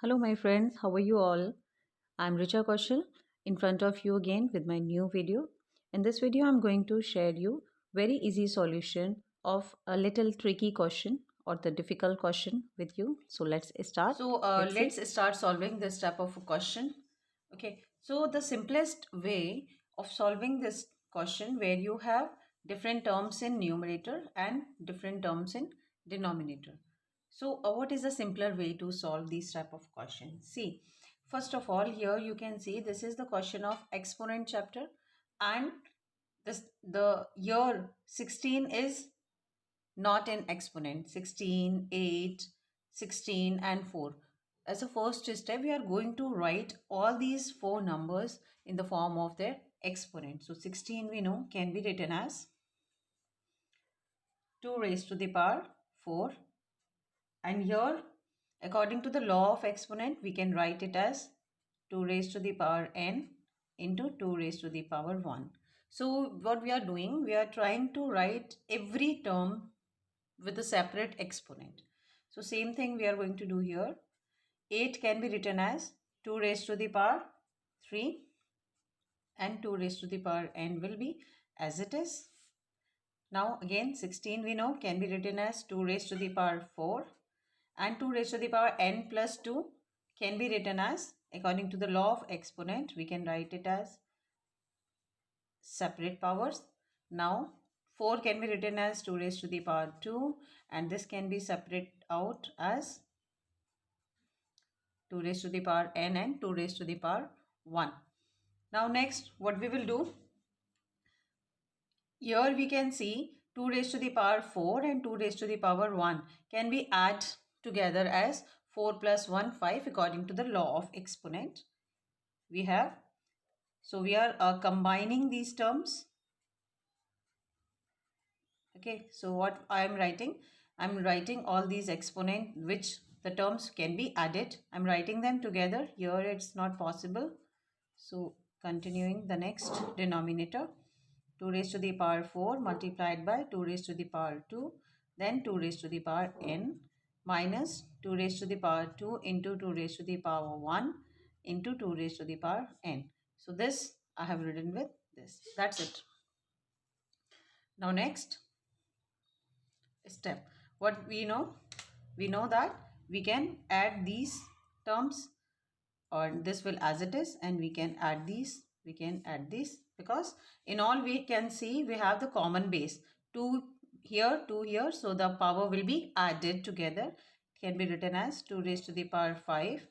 Hello, my friends. How are you all? I'm Richa Kaushal in front of you again with my new video. In this video, I'm going to share you very easy solution of a little tricky question or the difficult question with you. So let's start. Let's start solving this type of a question. Okay. So the simplest way of solving this question where you have different terms in numerator and different terms in denominator. So what is a simpler way to solve these type of questions? See, first of all, here you can see this is the question of exponent chapter, and the year 16 is not in exponent. 16, 8, 16 and 4. As a first step, we are going to write all these four numbers in the form of their exponent. So 16 we know can be written as 2 raised to the power 4, and here according to the law of exponent we can write it as 2 raised to the power n into 2 raised to the power 1. So what we are doing, we are trying to write every term with a separate exponent. So same thing we are going to do here. 8 can be written as 2 raised to the power 3, and 2 raised to the power n will be as it is. Now again 16 we know can be written as 2 raised to the power 4, and 2 raised to the power n plus 2 can be written as, according to the law of exponent, we can write it as separate powers. Now 4 can be written as 2 raised to the power 2, and this can be separate out as 2 raised to the power n and 2 raised to the power 1. Now next what we will do, here we can see 2 raised to the power 4 and 2 raised to the power 1 can be added together as 4 plus 1 5 according to the law of exponent. We have, so we are combining these terms. Okay, so what I am writing, I'm writing all these exponent which the terms can be added. I'm writing them together. Here it's not possible. So continuing the next denominator, 2 raised to the power 4 multiplied by 2 raised to the power 2, then 2 raised to the power n minus 2 raised to the power 2 into 2 raised to the power 1 into 2 raised to the power n. So this I have written with this. That's it. Now next step, what we know that we can add these terms, or this will as it is, and we can add these, we can add this, because in all we can see we have the common base, 2 here, 2 here, so the power will be added together. It can be written as 2 raised to the power 5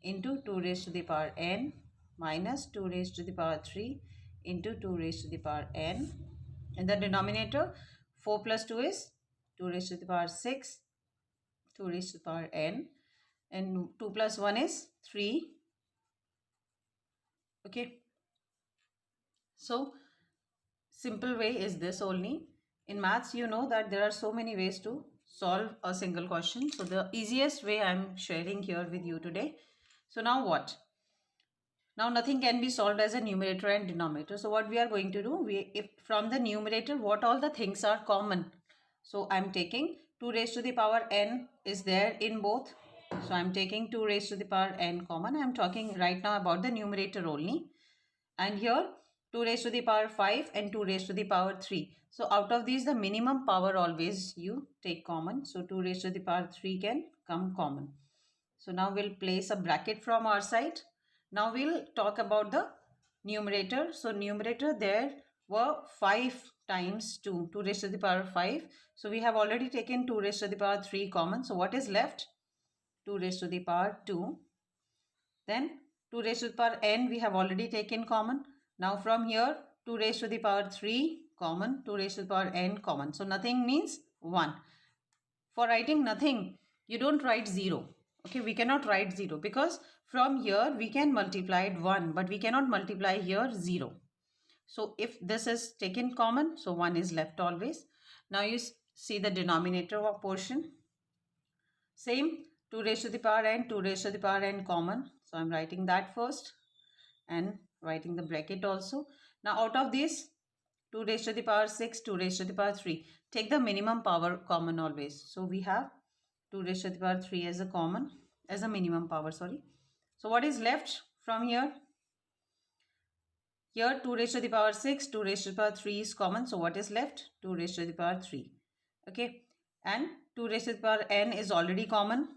into 2 raised to the power n minus 2 raised to the power 3 into 2 raised to the power n. In the denominator, 4 plus 2 is 2 raised to the power 6, 2 raised to the power n, and 2 plus 1 is 3. Okay, so simple way is this only. In maths you know that there are so many ways to solve a single question, so the easiest way I'm sharing here with you today. So now what? Now nothing can be solved as a numerator and denominator. So what we are going to do, if from the numerator what all the things are common. So I'm taking 2 raised to the power n is there in both. So I'm taking 2 raised to the power n common. I'm talking right now about the numerator only. And here 2 raised to the power 5 and 2 raised to the power 3. So out of these the minimum power always you take common. So 2 raised to the power 3 can come common. So now we'll place a bracket from our side. Now we'll talk about the numerator. So numerator, there were 5 times 2, 2 raised to the power 5. So we have already taken 2 raised to the power 3 common. So what is left? 2 raised to the power 2. Then 2 raised to the power n we have already taken common. Now from here 2 raised to the power 3 common, 2 raised to the power n common. So nothing means 1. For writing nothing, you don't write 0. Okay, we cannot write 0 because from here we can multiply it 1, but we cannot multiply here 0. So if this is taken common, so 1 is left always. Now you see the denominator of portion. Same, 2 raised to the power n, 2 raised to the power n common. So I'm writing that first and writing the bracket also. Now out of this, 2 raised to the power 6, 2 raised to the power 3. Take the minimum power common always. So we have 2 raised to the power 3 as a common. as a minimum power, sorry. So what is left from here? Here 2 raised to the power 6, 2 raised to the power 3 is common. So what is left? 2 raised to the power 3. Okay. And 2 raised to the power n is already common.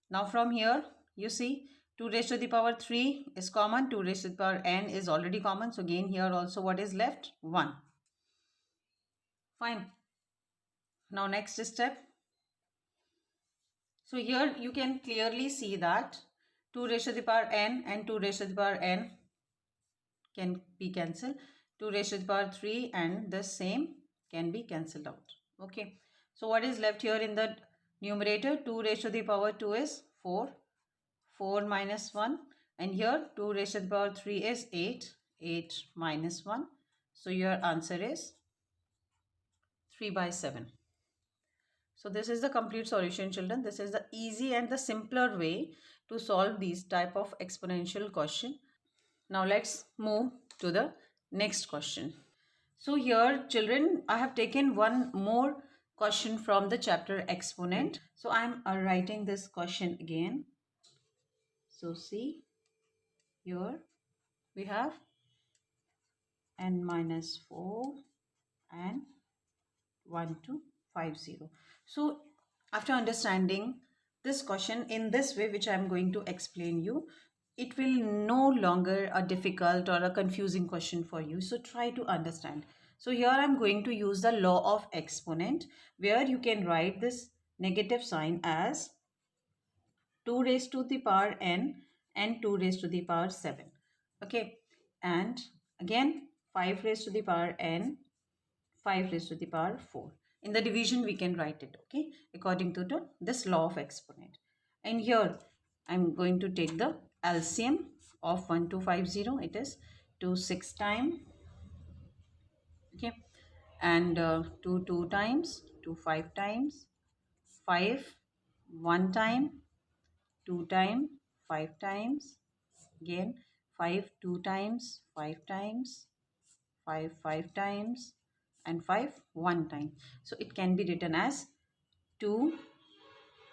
Now from here, you see 2 raised to the power 3 is common. 2 raised to the power n is already common. So again here also what is left? 1. Fine. Now next step. So here you can clearly see that 2 raised to the power n and 2 raised to the power n can be cancelled. 2 raised to the power 3 and the same can be cancelled out. Okay. So what is left here in the numerator? 2 raised to the power 2 is 4. 4 minus 1. And here 2 raised to the power 3 is 8. 8 minus 1. So your answer is 3/7. So this is the complete solution, children. This is the easy and the simpler way to solve these type of exponential question. Now let's move to the next question. So here, children, I have taken one more question from the chapter exponent. So I'm writing this question again. So see, here we have n minus 4 and 1250. So after understanding this question in this way, which I am going to explain you, it will no longer a difficult or a confusing question for you. So try to understand. So here I am going to use the law of exponent, where you can write this negative sign as 2 raised to the power n and 2 raised to the power 7. Okay. And again 5 raised to the power n, 5 raised to the power 4. In the division we can write it, okay, according to this law of exponent. And here I'm going to take the LCM of 1250. It is 2 6 times, okay, and 2 2 times, 2 5 times, 5 1 time, 2 time, 5 times, again 5 2 times, 5 times, 5 5 times, and 5 1 time. So it can be written as 2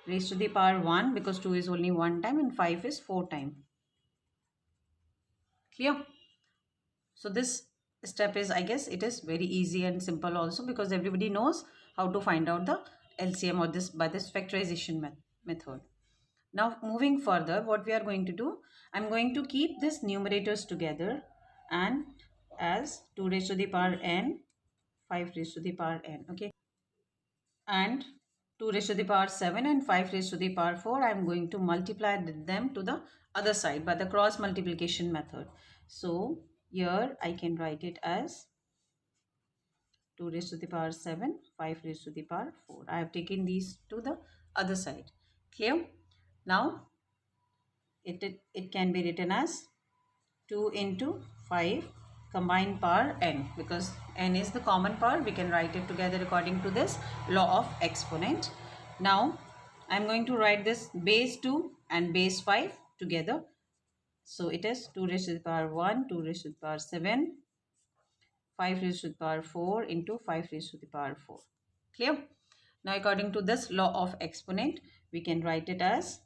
raised to the power 1, because 2 is only 1 time and 5 is 4 time. Clear? So this step is, I guess, it is very easy and simple also, because everybody knows how to find out the LCM or this by this factorization method. Now moving further, what we are going to do, I'm going to keep this numerators together and as 2 raised to the power n, 5 raised to the power n, okay, and 2 raised to the power 7 and 5 raised to the power 4, I am going to multiply them to the other side by the cross multiplication method. So here I can write it as 2 raised to the power 7, 5 raised to the power 4. I have taken these to the other side. Clear? Now it can be written as 2 into 5 combined power n, because n is the common power. We can write it together according to this law of exponent. Now I am going to write this base 2 and base 5 together. So it is 2 raised to the power 1, 2 raised to the power 7, 5 raised to the power 4 into 5 raised to the power 4. Clear? Now according to this law of exponent, we can write it as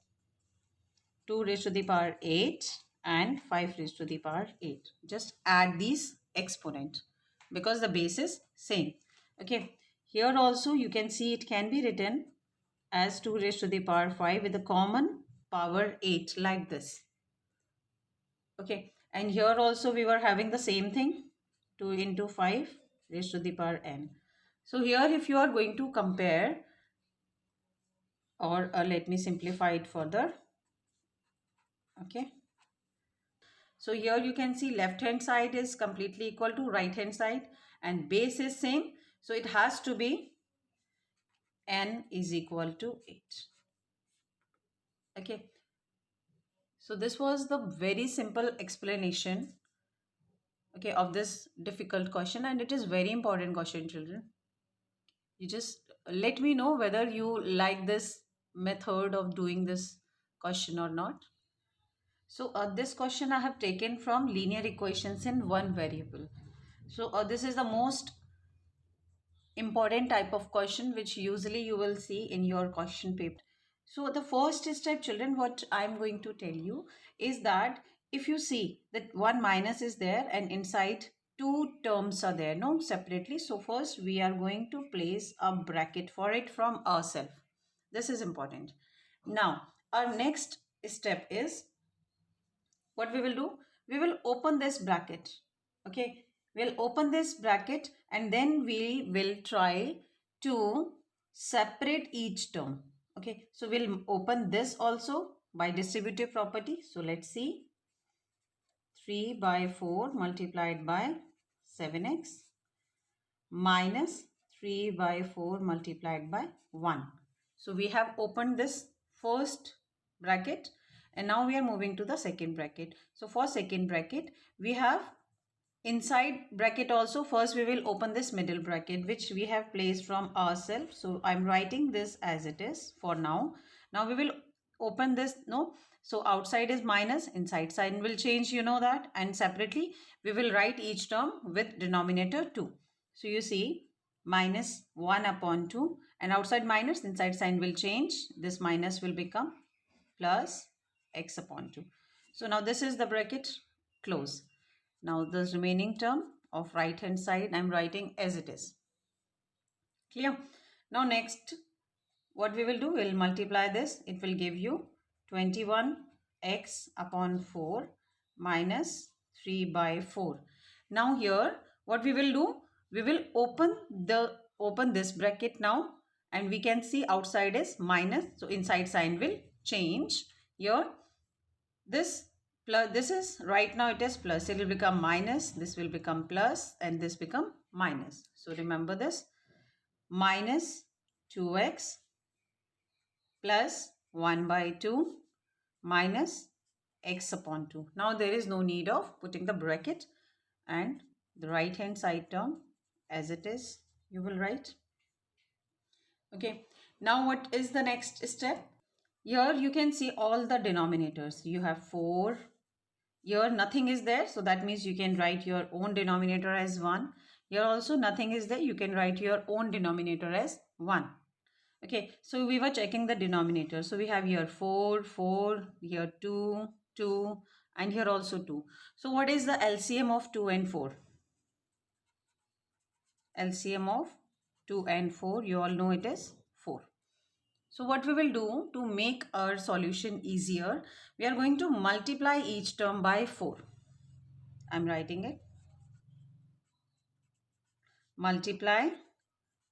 2 raised to the power 8 and 5 raised to the power 8. Just add these exponent because the base is same. Okay. Here also you can see it can be written as 2 raised to the power 5 with a common power 8 like this. Okay. And here also we were having the same thing, 2 into 5 raised to the power n. So here if you are going to compare, or let me simplify it further. Okay. So here you can see left hand side is completely equal to right hand side and base is same. So it has to be n is equal to 8. Okay. So this was the very simple explanation, okay, of this difficult question, and it is very important question, children. You just let me know whether you like this method of doing this question or not. So this question I have taken from linear equations in one variable. So this is the most important type of question which usually you will see in your question paper. So the first step, children, what I'm going to tell you is that if you see that one minus is there and inside two terms are there, no, separately. So first we are going to place a bracket for it from ourselves. This is important. Now our next step is what we will do. We will open this bracket. Okay, we'll open this bracket and then we will try to separate each term. Okay, so we'll open this also by distributive property. So let's see, 3 by 4 multiplied by 7x minus 3 by 4 multiplied by 1. So we have opened this first bracket and now we are moving to the second bracket. So for second bracket, we have inside bracket also. First we will open this middle bracket which we have placed from ourselves. So I'm writing this as it is for now. Now we will open this, no, so outside is minus, inside sign will change, you know that, and separately we will write each term with denominator 2. So you see minus 1 upon 2 and outside minus, inside sign will change, this minus will become plus x upon 2. So now this is the bracket close. Now this remaining term of right hand side I'm writing as it is. Clear? Now next what we will do, we'll multiply this. It will give you 21x upon 4 minus 3 by 4. Now here what we will do, we will open this bracket now and we can see outside is minus, so inside sign will change. Here this plus, this is right now it is plus, it will become minus, this will become plus and this become minus. So remember this, minus 2x plus 1 by 2 minus x upon 2. Now there is no need of putting the bracket and the right hand side term as it is you will write. Okay, now what is the next step? Here you can see all the denominators. You have 4. Here nothing is there, so that means you can write your own denominator as 1. Here also nothing is there, you can write your own denominator as 1. Okay, so we were checking the denominator. So we have here 4, 4, here 2, 2 and here also 2. So what is the LCM of 2 and 4? LCM of 2 and 4, you all know it is 4. So what we will do to make our solution easier, we are going to multiply each term by 4. I'm writing it. Multiply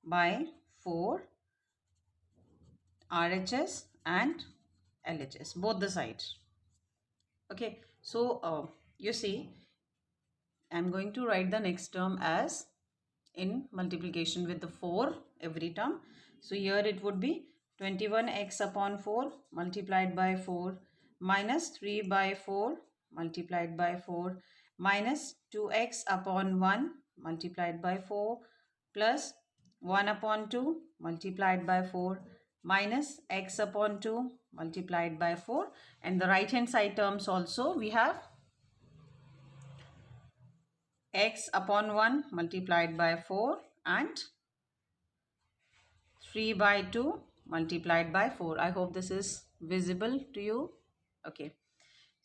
by 4 RHS and LHS, both the sides. Okay, so you see, I'm going to write the next term as in multiplication with the 4 every term. So here it would be 21x upon 4 multiplied by 4 minus 3 by 4 multiplied by 4 minus 2x upon 1 multiplied by 4 plus 1 upon 2 multiplied by 4 minus x upon 2 multiplied by 4, and the right hand side terms also we have x upon 1 multiplied by 4 and 3 by 2 multiplied by 4. I hope this is visible to you. Okay.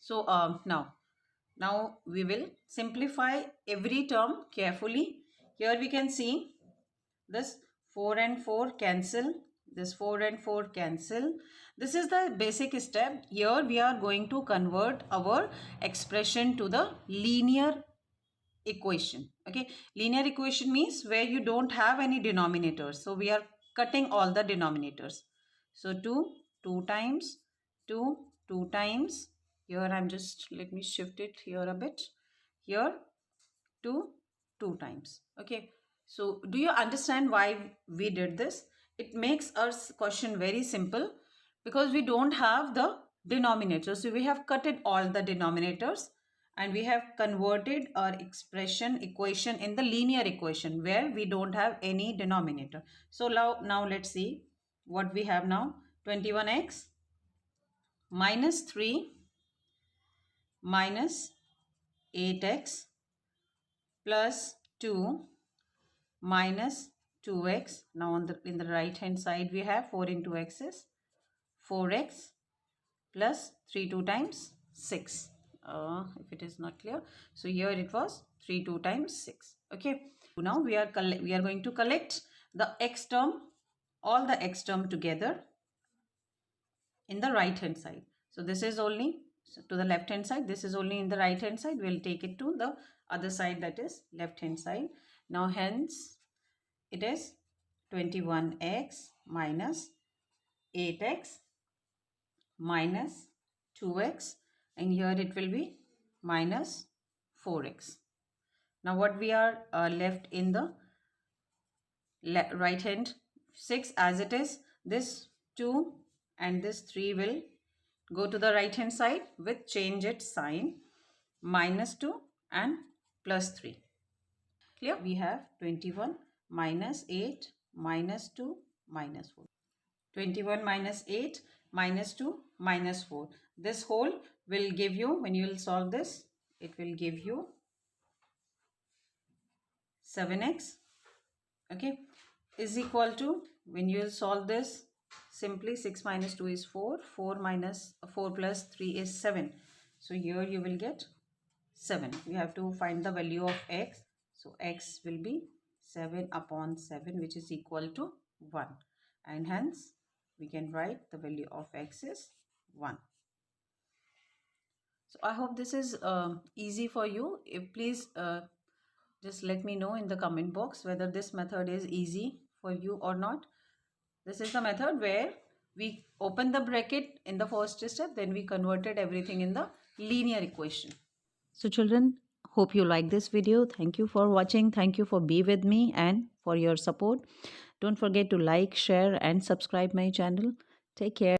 So now we will simplify every term carefully. Here we can see this 4 and 4 cancel. This 4 and 4 cancel. This is the basic step. Here we are going to convert our expression to the linear equation. Okay, linear equation means where you don't have any denominators, so we are cutting all the denominators. So 2 times 2 times, here I'm just, let me shift it here a bit, here 2 times. Okay, so do you understand why we did this? It makes our question very simple because we don't have the denominators, so we have cutted all the denominators and we have converted our equation in the linear equation where we don't have any denominator. So now let's see what we have now. 21x minus 3 minus 8x plus 2 minus 2x. Now in the right hand side we have 4 into x is 4x plus 3 2 times 6. If it is not clear, so here it was 3 2 times 6. Okay, now we are going to collect the x term, all the x term together in the right hand side. So this is only to the left hand side, this is only in the right hand side. We'll take it to the other side, that is left hand side. Now hence it is 21x minus 8x minus 2x, and here it will be minus 4x. Now what we are left in the right hand, 6 as it is, this 2 and this 3 will go to the right hand side with change its sign, minus 2 and plus 3. Clear? We have 21 minus 8 minus 2 minus 4. 21 minus 8 minus 2 minus 4. This whole will give you, when you will solve this, it will give you 7x, okay, is equal to, when you will solve this, simply 6 minus 2 is 4, 4 plus 3 is 7. So here you will get 7. We have to find the value of x. So x will be 7 upon 7, which is equal to 1. And hence we can write the value of x is 1. So I hope this is easy for you. Please just let me know in the comment box whether this method is easy for you or not. This is the method where we open the bracket in the first step, then we converted everything in the linear equation. So children, hope you like this video. Thank you for watching. Thank you for being with me and for your support. Don't forget to like, share and subscribe my channel. Take care.